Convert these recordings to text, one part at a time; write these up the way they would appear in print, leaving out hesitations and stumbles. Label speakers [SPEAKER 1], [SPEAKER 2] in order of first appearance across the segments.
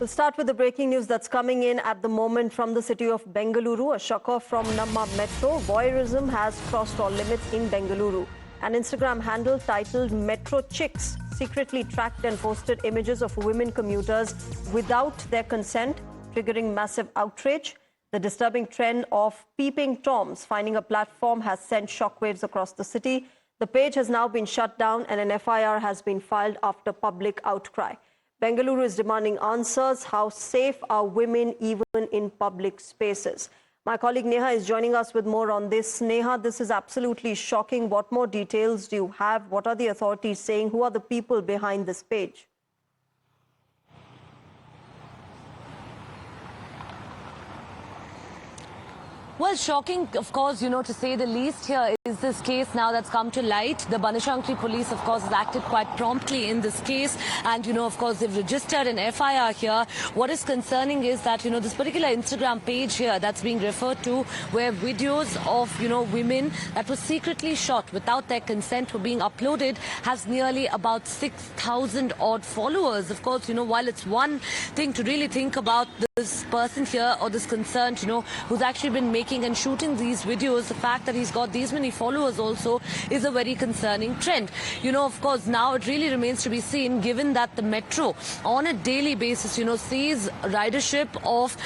[SPEAKER 1] We'll start with the breaking news that's coming in at the moment from the city of Bengaluru. A shocker from Namma Metro. Voyeurism has crossed all limits in Bengaluru. An Instagram handle titled Metro Chicks secretly tracked and posted images of women commuters without their consent, triggering massive outrage. The disturbing trend of peeping toms finding a platform has sent shockwaves across the city. The page has now been shut down and an FIR has been filed after public outcry. Bengaluru is demanding answers. How safe are women even in public spaces? My colleague Neha is joining us with more on this. Neha, this is absolutely shocking. What more details do you have? What are the authorities saying? Who are the people behind this page?
[SPEAKER 2] Well, shocking, of course, to say the least. Here is this case now that's come to light. The Banashankari police, of course, has acted quite promptly in this case. And, of course, they've registered an FIR here. What is concerning is that, this particular Instagram page here that's being referred to, where videos of, women that were secretly shot without their consent were being uploaded, has nearly about 6,000 odd followers. Of course, while it's one thing to really think about this person here or this concerned, who's actually been making and shooting these videos, the fact that he's got these many followers also is a very concerning trend. Of course, now it really remains to be seen, given that the metro on a daily basis, sees ridership of,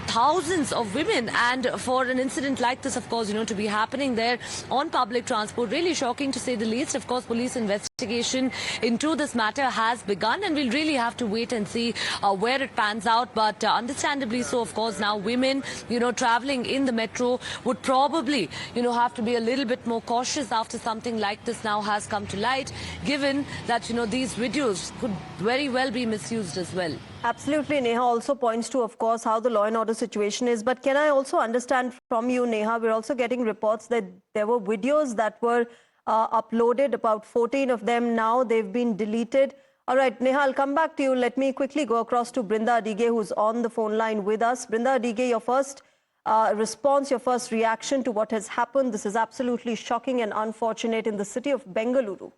[SPEAKER 2] thousands of women. And for an incident like this, of course, to be happening there on public transport, really shocking to say the least. Of course, police investigation into this matter has begun, and we'll really have to wait and see where it pans out. But understandably so, of course, now women, traveling in the metro would probably, have to be a little bit more cautious after something like this now has come to light, given that, these videos could very well be misused as well.
[SPEAKER 1] Absolutely. Neha also points to, of course, how the law and order situation is. But can I also understand from you, Neha, we're also getting reports that there were videos that were uploaded, about 14 of them now, they've been deleted. All right, Neha, I'll come back to you. Let me quickly go across to Brinda Adige, who's on the phone line with us. Brinda Adige, your first response, your first reaction to what has happened. This is absolutely shocking and unfortunate in the city of Bengaluru.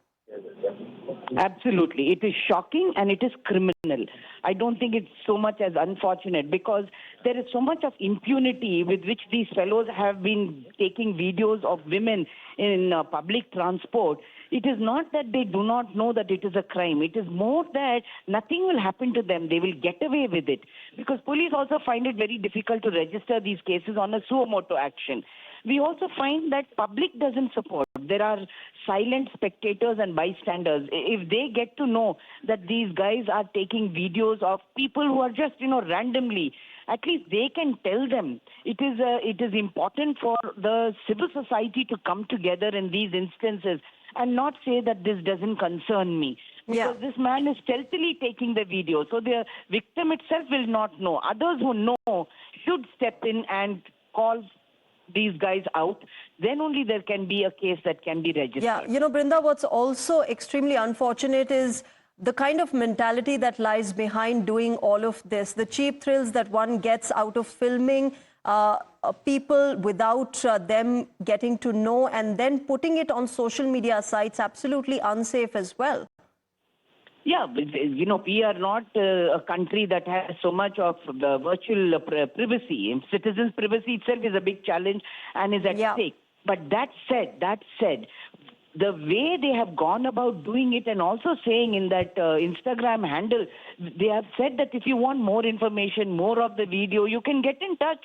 [SPEAKER 3] Absolutely. It is shocking and it is criminal. I don't think it's so much as unfortunate, because there is so much of impunity with which these fellows have been taking videos of women in public transport. It is not that they do not know that it is a crime. It is more that nothing will happen to them. They will get away with it. Because police also find it very difficult to register these cases on a suo motu action. We also find that public doesn't support. There are silent spectators and bystanders. If they get to know that these guys are taking videos of people who are just, randomly, at least they can tell them. It is important for the civil society to come together in these instances and not say that this doesn't concern me. Because this man is stealthily taking the video. So the victim itself will not know. Others who know should step in and call these guys out. Then only there can be a case that can be registered.
[SPEAKER 1] Yeah, Brinda, what's also extremely unfortunate is the kind of mentality that lies behind doing all of this. The cheap thrills that one gets out of filming people without them getting to know, and then putting it on social media sites, absolutely unsafe as well.
[SPEAKER 3] Yeah, we are not a country that has so much of the virtual privacy. Citizens' privacy itself is a big challenge and is at stake. But that said, the way they have gone about doing it, and also saying in that Instagram handle, they have said that if you want more information, more of the video, you can get in touch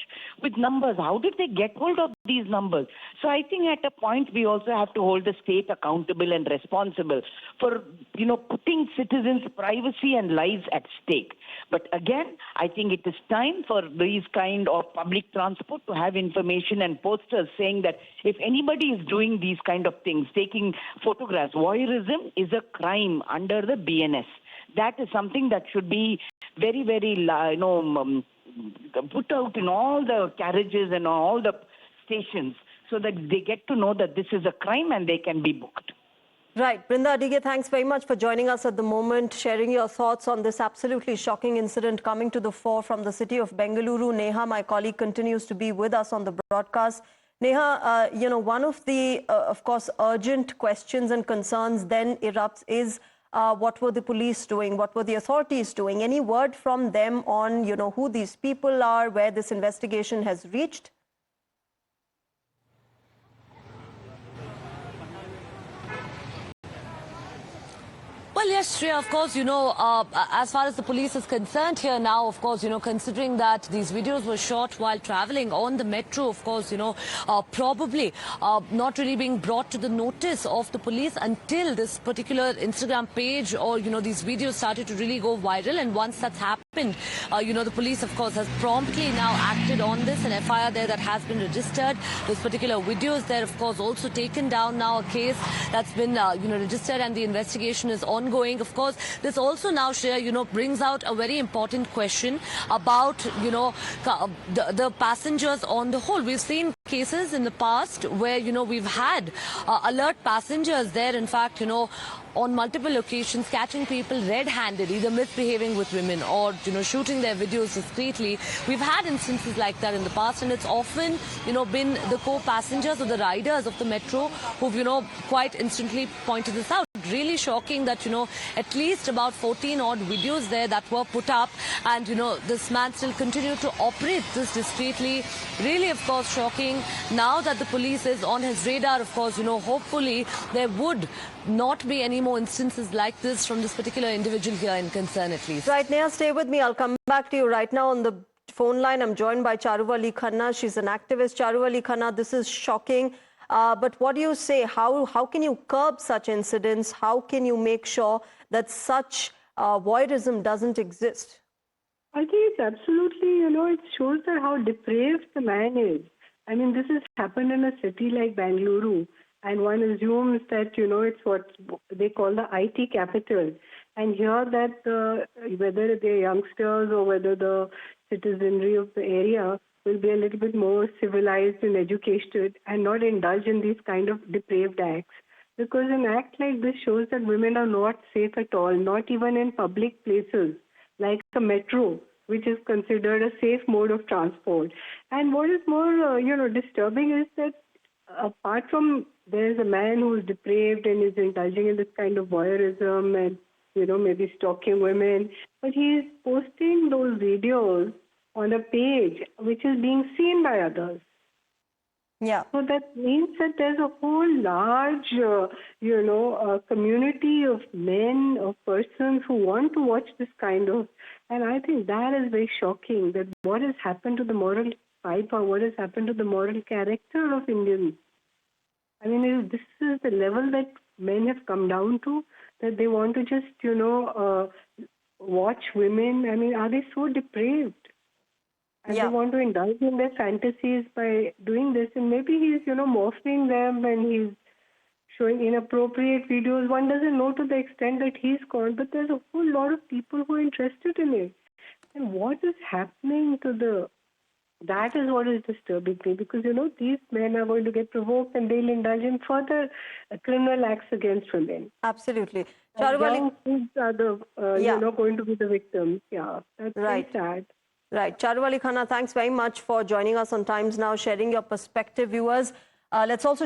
[SPEAKER 3] with numbers. How did they get hold of these numbers? So I think at a point we also have to hold the state accountable and responsible for, putting citizens' privacy and lives at stake. But again, I think it is time for these kind of public transport to have information and posters saying that if anybody is doing these kind of things, taking photographs, voyeurism is a crime under the BNS. That is something that should be very, very, put out in all the carriages and all the stations, so that they get to know that this is a crime and they can be booked.
[SPEAKER 1] Right. Brinda Adige, thanks very much for joining us at the moment, sharing your thoughts on this absolutely shocking incident coming to the fore from the city of Bengaluru. Neha, my colleague, continues to be with us on the broadcast. Neha, one of the, of course, urgent questions and concerns then erupts is What were the police doing? What were the authorities doing? Any word from them on, who these people are, where this investigation has reached?
[SPEAKER 2] Well, yes, Shreya, of course, as far as the police is concerned here now, of course, considering that these videos were shot while traveling on the metro, of course, probably not really being brought to the notice of the police until this particular Instagram page or, these videos started to really go viral. And once that's happened, the police, of course, has promptly now acted on this. An FIR there that has been registered. Those particular videos there, of course, also taken down now. A case that's been, registered, and the investigation is ongoing. Of course, this also now, Shreya, brings out a very important question about, the passengers on the whole. We've seen cases in the past where, we've had alert passengers there, in fact, on multiple occasions catching people red-handed, either misbehaving with women or, shooting their videos discreetly. We've had instances like that in the past, and it's often, been the co-passengers or the riders of the metro who've, quite instantly pointed this out. Really shocking that, at least about 14 odd videos there that were put up, and, this man still continued to operate this discreetly. Really, of course, shocking. Now that the police is on his radar, of course, hopefully there would not be any more instances like this from this particular individual here in concern, at least.
[SPEAKER 1] Right, Neha, stay with me. I'll come back to you right now on the phone line. I'm joined by Charuvali Khanna. She's an activist. Charuvali Khanna, this is shocking. But what do you say? How can you curb such incidents? How can you make sure that such voyeurism doesn't exist?
[SPEAKER 4] I think it's absolutely, it shows that how depraved the man is. I mean, this has happened in a city like Bengaluru, and one assumes that, it's what they call the IT capital. And here that whether they're youngsters or whether the citizenry of the area will be a little bit more civilized and educated and not indulge in these kind of depraved acts. Because an act like this shows that women are not safe at all, not even in public places like the metro, which is considered a safe mode of transport. And what is more, disturbing is that apart from there's a man who is depraved and is indulging in this kind of voyeurism and, maybe stalking women, but he is posting those videos on a page which is being seen by others.
[SPEAKER 1] Yeah.
[SPEAKER 4] So that means that there's a whole large, community of men, of persons who want to watch this kind of, and I think that is very shocking, that what has happened to the moral fiber, what has happened to the moral character of Indians. I mean, this is the level that men have come down to, that they want to just, watch women. I mean, are they so depraved? And they want to indulge in their fantasies by doing this. And maybe he's, morphing them and he's showing inappropriate videos. One doesn't know to the extent that he's called, but there's a whole lot of people who are interested in it. And what is happening to that is what is disturbing me, because, these men are going to get provoked and they'll indulge in further criminal acts against women.
[SPEAKER 1] Absolutely.
[SPEAKER 4] Young kids are going to be the victims. Yeah, that's very sad.
[SPEAKER 1] Right. Charuvali Khanna, thanks very much for joining us on Times Now, sharing your perspective, viewers. Let's also